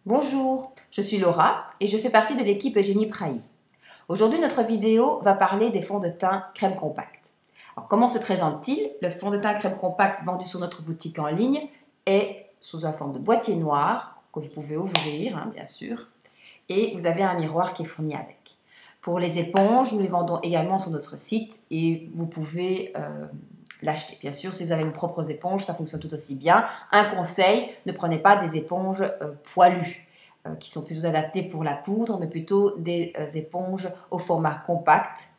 Bonjour, je suis Laura et je fais partie de l'équipe Eugénie Prailly. Aujourd'hui, notre vidéo va parler des fonds de teint crème compacte. Alors, comment se présente-t-il? Le fond de teint crème compacte vendu sur notre boutique en ligne est sous la forme de boîtier noir que vous pouvez ouvrir, bien sûr, et vous avez un miroir qui est fourni avec. Pour les éponges, nous les vendons également sur notre site et vous pouvez l'acheter. Bien sûr, si vous avez vos propres éponges, ça fonctionne tout aussi bien. Un conseil, ne prenez pas des éponges poilues, qui sont plutôt adaptées pour la poudre, mais plutôt des éponges au format compact,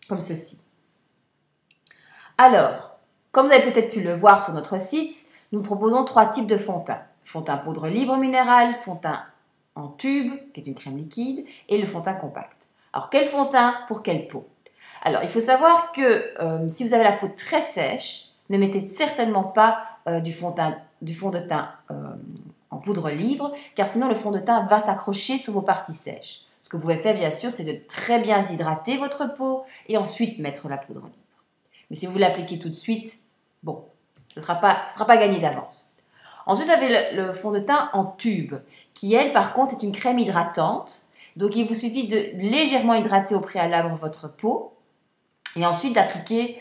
comme ceci. Alors, comme vous avez peut-être pu le voir sur notre site, nous proposons 3 types de fond de teint. Fond de teint poudre libre minérale, fond de teint en tube, qui est une crème liquide, et le fond de teint compact. Alors, quel fond de teint pour quelle peau? Alors, il faut savoir que si vous avez la peau très sèche, ne mettez certainement pas du fond de teint en poudre libre, car sinon le fond de teint va s'accrocher sur vos parties sèches. Ce que vous pouvez faire, bien sûr, c'est de très bien hydrater votre peau et ensuite mettre la poudre libre. Mais si vous l'appliquez tout de suite, bon, ce ne sera pas gagné d'avance. Ensuite, vous avez le fond de teint en tube, qui, elle, par contre, est une crème hydratante. Donc, il vous suffit de légèrement hydrater au préalable votre peau et ensuite d'appliquer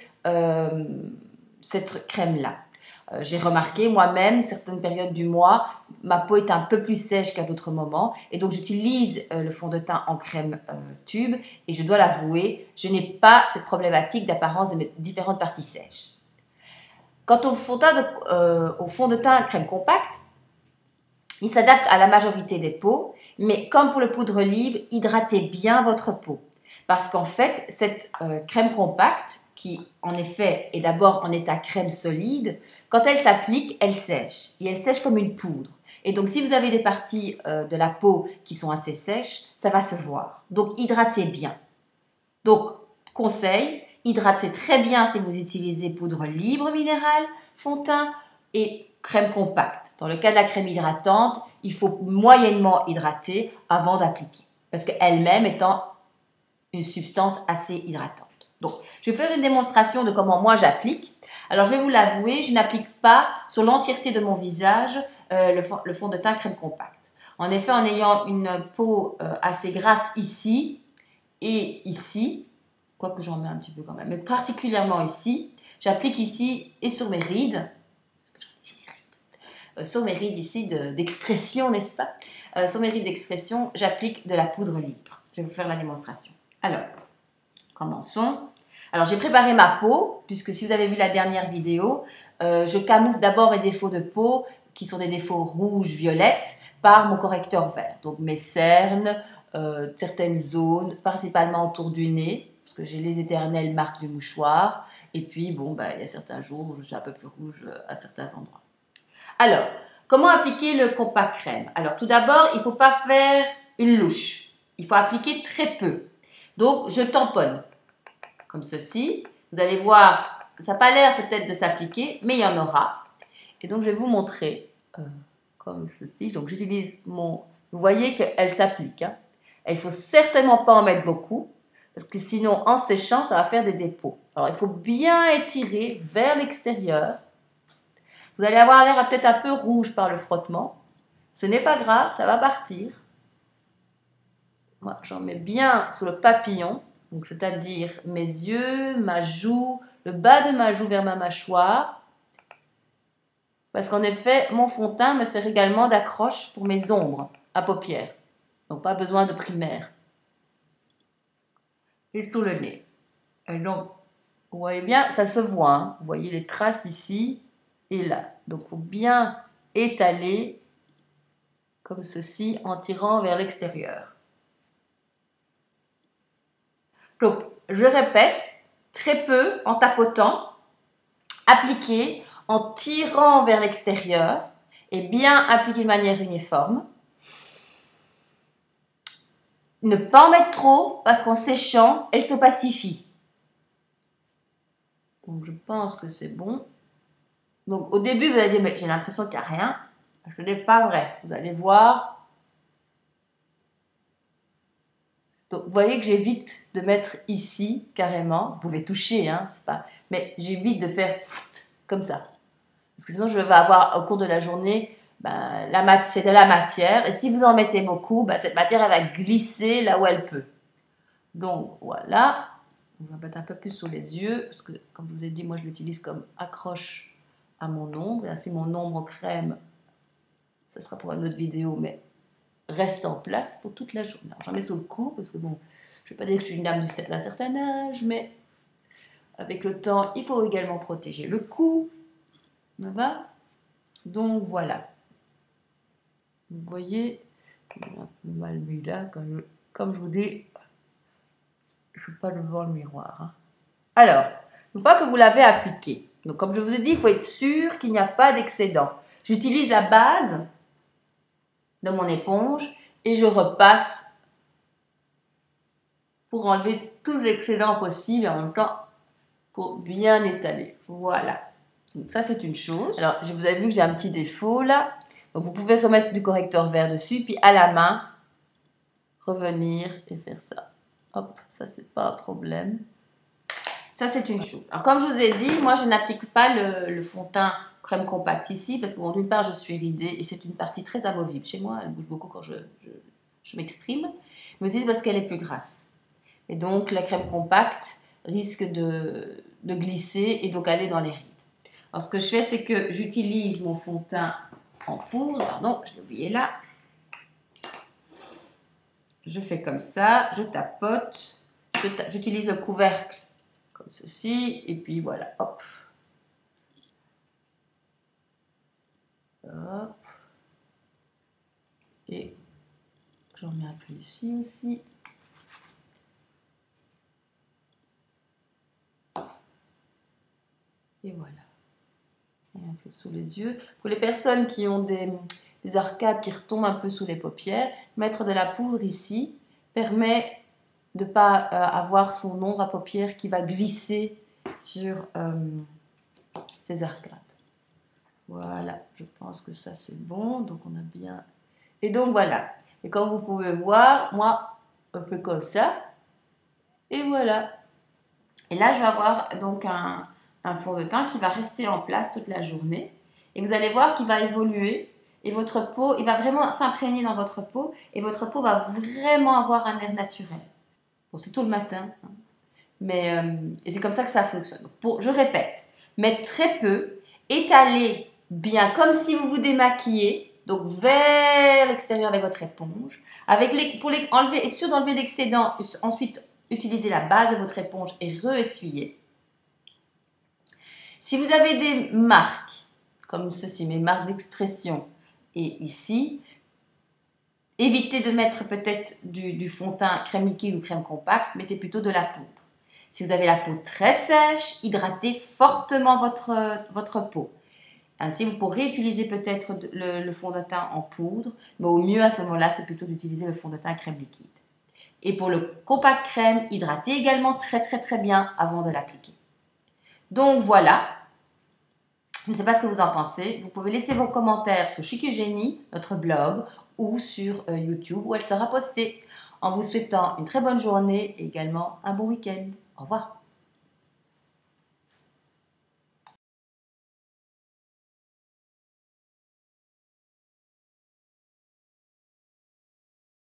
cette crème-là. J'ai remarqué moi-même, certaines périodes du mois, ma peau est un peu plus sèche qu'à d'autres moments. Et donc, j'utilise le fond de teint en crème tube. Et je dois l'avouer, je n'ai pas cette problématique d'apparence de mes différentes parties sèches. Quant au fond de teint crème compacte, il s'adapte à la majorité des peaux. Mais comme pour le poudre libre, hydratez bien votre peau. Parce qu'en fait, cette crème compacte, qui en effet est d'abord en état crème solide, quand elle s'applique, elle sèche. Et elle sèche comme une poudre. Et donc, si vous avez des parties de la peau qui sont assez sèches, ça va se voir. Donc, hydratez bien. Donc, conseil, hydratez très bien si vous utilisez poudre libre minérale, fond de teint et crème compacte. Dans le cas de la crème hydratante, il faut moyennement hydrater avant d'appliquer. Parce qu'elle-même étant une substance assez hydratante. Donc, je vais faire une démonstration de comment moi j'applique. Alors, je vais vous l'avouer, je n'applique pas sur l'entièreté de mon visage le fond de teint crème compacte. En effet, en ayant une peau assez grasse ici et ici, quoique j'en mets un petit peu quand même, mais particulièrement ici, j'applique ici et sur mes rides, sur mes rides ici d'expression, n'est-ce pas? Sur mes rides d'expression, j'applique de la poudre libre. Je vais vous faire la démonstration. Alors, commençons. Alors, j'ai préparé ma peau, puisque si vous avez vu la dernière vidéo, je camoufle d'abord mes défauts de peau, qui sont des défauts rouges, violettes, par mon correcteur vert. Donc, mes cernes, certaines zones, principalement autour du nez, parce que j'ai les éternelles marques du mouchoir. Et puis, bon, il y a certains jours où je suis un peu plus rouge à certains endroits. Alors, comment appliquer le compact crème? Alors, tout d'abord, il ne faut pas faire une louche. Il faut appliquer très peu. Donc, je tamponne, comme ceci. Vous allez voir, ça n'a pas l'air peut-être de s'appliquer, mais il y en aura. Et donc, je vais vous montrer, comme ceci. Donc, j'utilise mon... Vous voyez qu'elle s'applique. Il ne faut certainement pas en mettre beaucoup, parce que sinon, en séchant, ça va faire des dépôts. Alors, il faut bien étirer vers l'extérieur. Vous allez avoir l'air peut-être un peu rouge par le frottement. Ce n'est pas grave, ça va partir. Moi, j'en mets bien sur le papillon, donc c'est-à-dire mes yeux, ma joue, le bas de ma joue vers ma mâchoire. Parce qu'en effet, mon fond de teint me sert également d'accroche pour mes ombres à paupières. Donc, pas besoin de primaire. Et sous le nez. Et donc, vous voyez bien, ça se voit. Vous voyez les traces ici et là. Donc, il faut bien étaler comme ceci en tirant vers l'extérieur. Donc, je répète, très peu en tapotant, appliquer en tirant vers l'extérieur et bien appliquer de manière uniforme. Ne pas en mettre trop parce qu'en séchant, elle s'opacifie. Donc, je pense que c'est bon. Donc, au début, vous allez dire, mais j'ai l'impression qu'il n'y a rien. Ce n'est pas vrai. Vous allez voir. Donc, vous voyez que j'évite de mettre ici, carrément. Vous pouvez toucher, c'est pas... mais j'évite de faire comme ça. Parce que sinon, je vais avoir, au cours de la journée, ben, c'est de la matière. Et si vous en mettez beaucoup, ben, cette matière, elle va glisser là où elle peut. Donc, voilà. On va mettre un peu plus sur les yeux, parce que, comme je vous ai dit, moi, je l'utilise comme accroche à mon ombre. Et ainsi, mon ombre crème, ça sera pour une autre vidéo, mais reste en place pour toute la journée. J'en mets sur le cou, parce que bon, je ne vais pas dire que je suis une dame d'un certain âge, mais avec le temps, il faut également protéger le cou. Ça va? Donc, voilà. Vous voyez, j'ai un peu mal mis là, comme je vous dis, je ne suis pas devant le miroir. Hein. Alors, une fois que vous l'avez appliqué, donc comme je vous ai dit, il faut être sûr qu'il n'y a pas d'excédent. J'utilise la base de mon éponge et je repasse pour enlever tous les excédents possibles et en même temps pour bien étaler. Voilà. Donc ça, c'est une chose. Alors, je vous ai vu que j'ai un petit défaut là. Donc, vous pouvez remettre du correcteur vert dessus, puis à la main, revenir et faire ça. Hop, ça, c'est pas un problème. Ça, c'est une chose. Alors, comme je vous ai dit, moi, je n'applique pas le fond de teint crème compacte ici, parce que, bon, d'une part, je suis ridée et c'est une partie très amovible. Chez moi, elle bouge beaucoup quand je m'exprime, mais aussi parce qu'elle est plus grasse. Et donc, la crème compacte risque de glisser et donc aller dans les rides. Alors, ce que je fais, c'est que j'utilise mon fond de teint en poudre. Pardon, je l'ai oublié là. Je fais comme ça, je tapote. J'utilise le couvercle comme ceci. Et puis voilà, hop. Hop. Et j'en mets un peu ici aussi. Et voilà. Et un peu sous les yeux. Pour les personnes qui ont des arcades qui retombent un peu sous les paupières, mettre de la poudre ici permet de ne pas avoir son ombre à paupières qui va glisser sur ces arcades. Voilà, je pense que ça c'est bon. Donc on a bien... Et donc voilà. Et comme vous pouvez voir, moi, un peu comme ça. Et voilà. Et là, je vais avoir donc un fond de teint qui va rester en place toute la journée. Et vous allez voir qu'il va évoluer. Et votre peau, il va vraiment s'imprégner dans votre peau. Et votre peau va vraiment avoir un air naturel. Bon, c'est tout le matin. Hein. Mais, et c'est comme ça que ça fonctionne. Je répète, mettre très peu, étaler bien comme si vous vous démaquillez. Donc vers l'extérieur avec votre éponge. Pour être sûr d'enlever l'excédent, ensuite utilisez la base de votre éponge et re-essuyez. Si vous avez des marques, comme ceci, mes marques d'expression, et ici, évitez de mettre peut-être du fond de teint crème liquide ou crème compacte, mettez plutôt de la poudre. Si vous avez la peau très sèche, hydratez fortement votre peau. Ainsi, vous pourrez utiliser peut-être le fond de teint en poudre, mais au mieux à ce moment-là, c'est plutôt d'utiliser le fond de teint crème liquide. Et pour le compact crème, hydratez également très bien avant de l'appliquer. Donc voilà, je ne sais pas ce que vous en pensez. Vous pouvez laisser vos commentaires sur Chic Eugénie, notre blog, ou sur YouTube où elle sera postée. En vous souhaitant une très bonne journée et également un bon week-end. Au revoir.